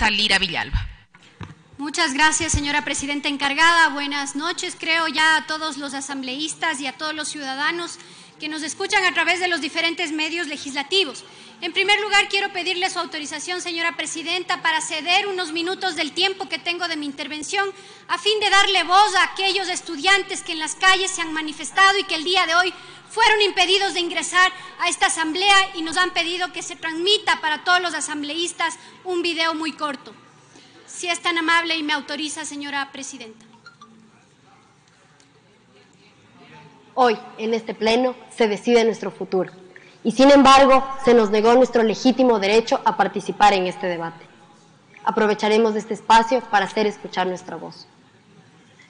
asambleísta Lira Villalba. Muchas gracias, señora presidenta encargada. Buenas noches, creo ya a todos los asambleístas y a todos los ciudadanos que nos escuchan a través de los diferentes medios legislativos. En primer lugar, quiero pedirle su autorización, señora presidenta, para ceder unos minutos del tiempo que tengo de mi intervención a fin de darle voz a aquellos estudiantes que en las calles se han manifestado y que el día de hoy fueron impedidos de ingresar a esta asamblea y nos han pedido que se transmita para todos los asambleístas un video muy corto. Si es tan amable y me autoriza, señora presidenta. Hoy, en este pleno, se decide nuestro futuro. Y sin embargo, se nos negó nuestro legítimo derecho a participar en este debate. Aprovecharemos este espacio para hacer escuchar nuestra voz.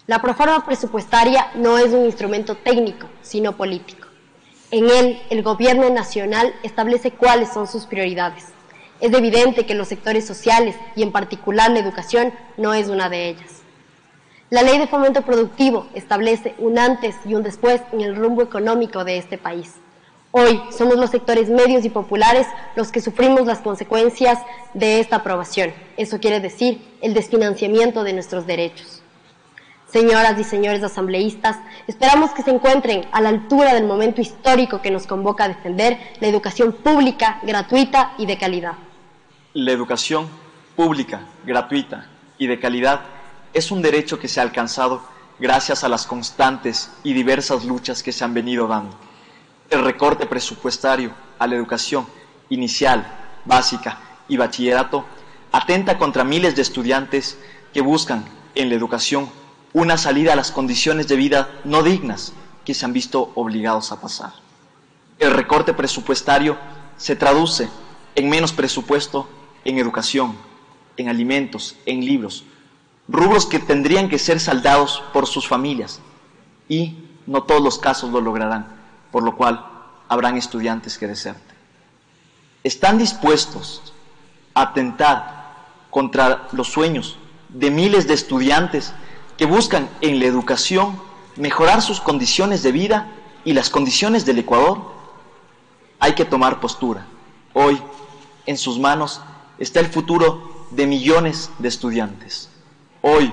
La proforma presupuestaria no es un instrumento técnico, sino político. En él, el Gobierno nacional establece cuáles son sus prioridades. Es evidente que los sectores sociales, y en particular la educación, no es una de ellas. La Ley de Fomento Productivo establece un antes y un después en el rumbo económico de este país. Hoy somos los sectores medios y populares los que sufrimos las consecuencias de esta aprobación. Eso quiere decir el desfinanciamiento de nuestros derechos. Señoras y señores asambleístas, esperamos que se encuentren a la altura del momento histórico que nos convoca a defender la educación pública, gratuita y de calidad. La educación pública, gratuita y de calidad es un derecho que se ha alcanzado gracias a las constantes y diversas luchas que se han venido dando. El recorte presupuestario a la educación inicial, básica y bachillerato atenta contra miles de estudiantes que buscan en la educación una salida a las condiciones de vida no dignas que se han visto obligados a pasar. El recorte presupuestario se traduce en menos presupuesto en educación, en alimentos, en libros, rubros que tendrían que ser saldados por sus familias, y no todos los casos lo lograrán, por lo cual habrán estudiantes que deserten. ¿Están dispuestos a atentar contra los sueños de miles de estudiantes que buscan en la educación mejorar sus condiciones de vida y las condiciones del Ecuador? Hay que tomar postura. Hoy, en sus manos, está el futuro de millones de estudiantes. Hoy,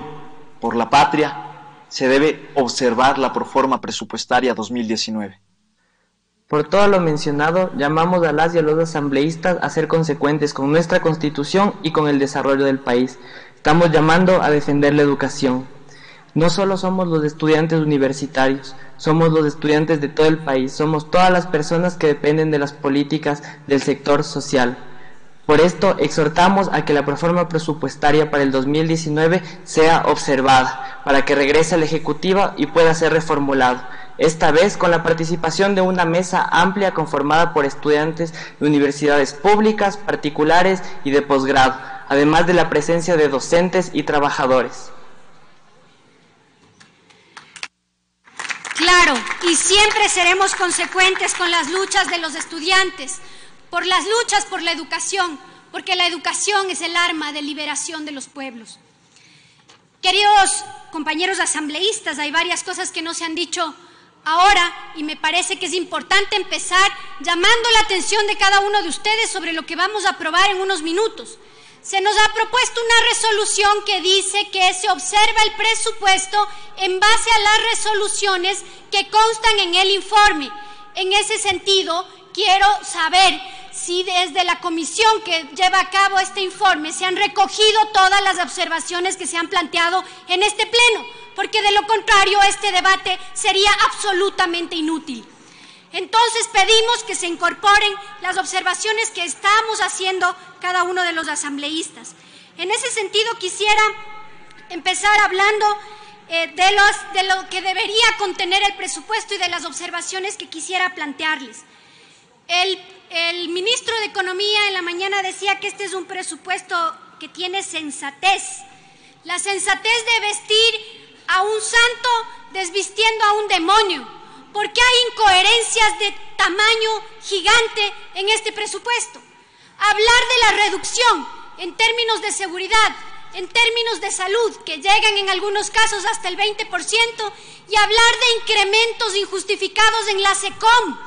por la patria, se debe observar la proforma presupuestaria 2019. Por todo lo mencionado, llamamos a las y a los asambleístas a ser consecuentes con nuestra Constitución y con el desarrollo del país. Estamos llamando a defender la educación. No solo somos los estudiantes universitarios, somos los estudiantes de todo el país, somos todas las personas que dependen de las políticas del sector social. Por esto, exhortamos a que la proforma presupuestaria para el 2019 sea observada, para que regrese a la Ejecutiva y pueda ser reformulado, esta vez con la participación de una mesa amplia conformada por estudiantes de universidades públicas, particulares y de posgrado, además de la presencia de docentes y trabajadores. Claro, y siempre seremos consecuentes con las luchas de los estudiantes, por las luchas por la educación, porque la educación es el arma de liberación de los pueblos. Queridos compañeros asambleístas, hay varias cosas que no se han dicho ahora y me parece que es importante empezar llamando la atención de cada uno de ustedes sobre lo que vamos a aprobar en unos minutos. Se nos ha propuesto una resolución que dice que se observa el presupuesto en base a las resoluciones que constan en el informe. En ese sentido, quiero saber si desde la comisión que lleva a cabo este informe se han recogido todas las observaciones que se han planteado en este pleno, porque de lo contrario este debate sería absolutamente inútil. Entonces pedimos que se incorporen las observaciones que estamos haciendo cada uno de los asambleístas. En ese sentido quisiera empezar hablando de lo que debería contener el presupuesto y de las observaciones que quisiera plantearles. El ministro de Economía en la mañana decía que este es un presupuesto que tiene sensatez. La sensatez de vestir a un santo desvistiendo a un demonio. ¿Por qué hay incoherencias de tamaño gigante en este presupuesto? Hablar de la reducción en términos de seguridad, en términos de salud, que llegan en algunos casos hasta el 20%, y hablar de incrementos injustificados en la SECOM.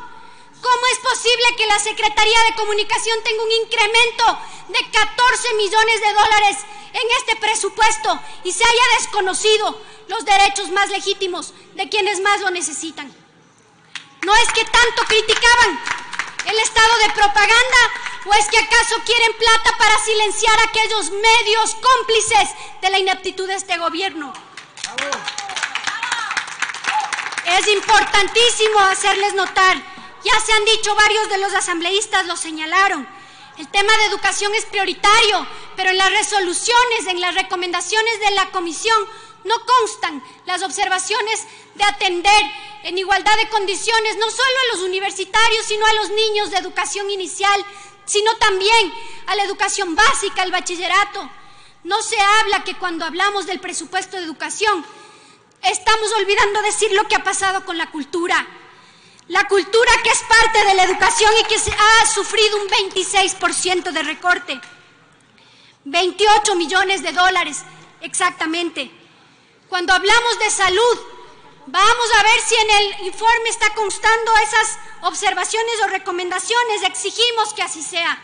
¿Cómo es posible que la Secretaría de Comunicación tenga un incremento de 14 millones de dólares en este presupuesto y se haya desconocido los derechos más legítimos de quienes más lo necesitan? ¿No es que tanto criticaban el estado de propaganda o es que acaso quieren plata para silenciar a aquellos medios cómplices de la ineptitud de este gobierno? Es importantísimo hacerles notar, ya se han dicho, varios de los asambleístas lo señalaron, el tema de educación es prioritario, pero en las resoluciones, en las recomendaciones de la comisión, no constan las observaciones de atender en igualdad de condiciones no solo a los universitarios, sino a los niños de educación inicial, sino también a la educación básica, al bachillerato. No se habla que cuando hablamos del presupuesto de educación, estamos olvidando decir lo que ha pasado con la cultura. La cultura, que es parte de la educación y que ha sufrido un 26% de recorte. 28 millones de dólares, exactamente. Cuando hablamos de salud, vamos a ver si en el informe está constando esas observaciones o recomendaciones, exigimos que así sea.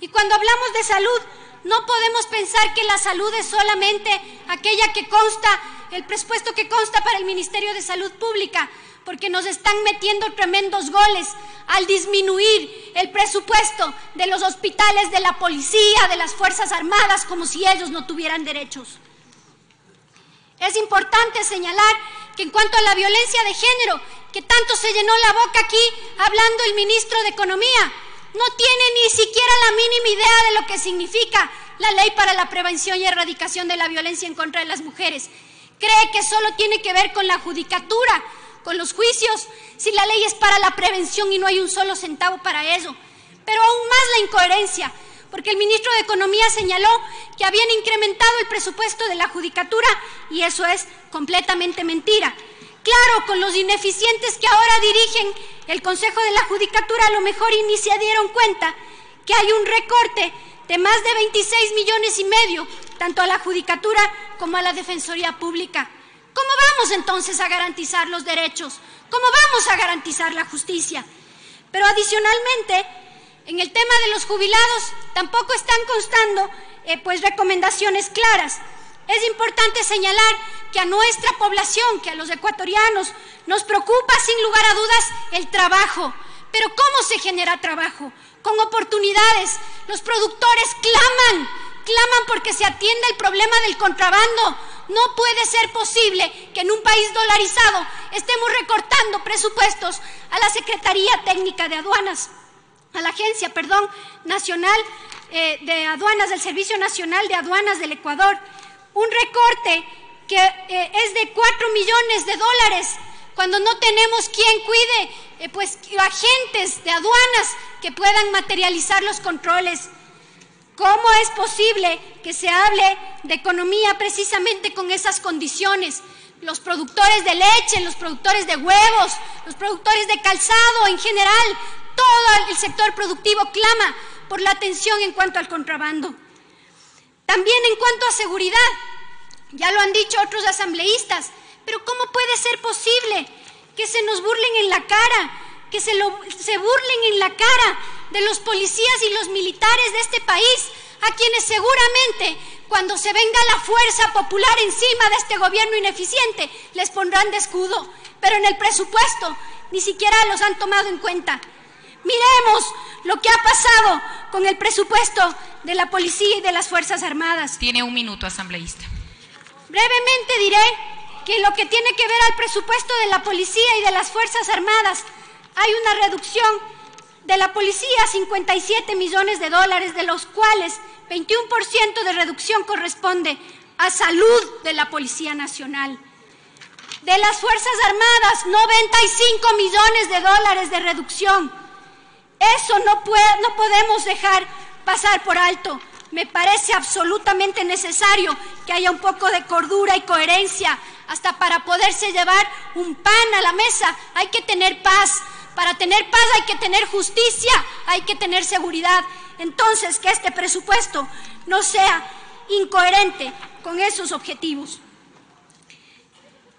Y cuando hablamos de salud, no podemos pensar que la salud es solamente aquella que consta, el presupuesto que consta para el Ministerio de Salud Pública, porque nos están metiendo tremendos goles al disminuir el presupuesto de los hospitales de la policía, de las Fuerzas Armadas, como si ellos no tuvieran derechos. Es importante señalar que en cuanto a la violencia de género, que tanto se llenó la boca aquí hablando el ministro de Economía, no tiene ni siquiera la mínima idea de lo que significa la Ley para la Prevención y Erradicación de la Violencia en contra de las Mujeres. Cree que solo tiene que ver con la judicatura, con los juicios, si la ley es para la prevención y no hay un solo centavo para eso. Pero aún más la incoherencia, porque el ministro de Economía señaló que habían incrementado el presupuesto de la judicatura y eso es completamente mentira. Claro, con los ineficientes que ahora dirigen el Consejo de la Judicatura, a lo mejor ni se dieron cuenta que hay un recorte de más de 26 millones y medio, tanto a la Judicatura como a la Defensoría Pública. ¿Cómo vamos entonces a garantizar los derechos? ¿Cómo vamos a garantizar la justicia? Pero adicionalmente, en el tema de los jubilados tampoco están constando recomendaciones claras. Es importante señalar que a nuestra población, que a los ecuatorianos, nos preocupa sin lugar a dudas el trabajo. Pero ¿cómo se genera trabajo? Con oportunidades. Los productores claman porque se atienda el problema del contrabando. No puede ser posible que en un país dolarizado estemos recortando presupuestos a la Secretaría Técnica de Aduanas, a la Agencia, Nacional de Aduanas, del Servicio Nacional de Aduanas del Ecuador. Un recorte que es de 4 millones de dólares, cuando no tenemos quien cuide agentes de aduanas que puedan materializar los controles. ¿Cómo es posible que se hable de economía precisamente con esas condiciones? Los productores de leche, los productores de huevos, los productores de calzado en general, todo el sector productivo clama por la atención en cuanto al contrabando. También en cuanto a seguridad, ya lo han dicho otros asambleístas, pero ¿cómo puede ser posible que se nos burlen en la cara, que se burlen en la cara de los policías y los militares de este país, a quienes seguramente cuando se venga la fuerza popular encima de este gobierno ineficiente les pondrán de escudo, pero en el presupuesto ni siquiera los han tomado en cuenta? Miremos lo que ha pasado con el presupuesto de la policía y de las Fuerzas Armadas. Tiene un minuto, asambleísta. Brevemente diré que lo que tiene que ver al presupuesto de la policía y de las Fuerzas Armadas, hay una reducción de la policía, 57 millones de dólares, de los cuales 21% de reducción corresponde a salud de la Policía Nacional. De las Fuerzas Armadas, 95 millones de dólares de reducción. Eso no podemos dejar pasar por alto. Me parece absolutamente necesario que haya un poco de cordura y coherencia. Hasta para poderse llevar un pan a la mesa hay que tener paz. Para tener paz hay que tener justicia, hay que tener seguridad. Entonces, que este presupuesto no sea incoherente con esos objetivos.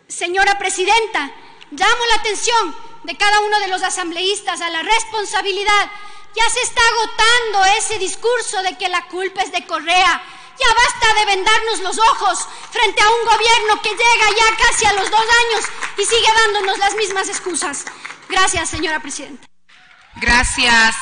Señora Presidenta, llamo la atención de cada uno de los asambleístas a la responsabilidad. Ya se está agotando ese discurso de que la culpa es de Correa. Ya basta de vendarnos los ojos frente a un gobierno que llega ya casi a los 2 años y sigue dándonos las mismas excusas. Gracias, señora presidenta. Gracias.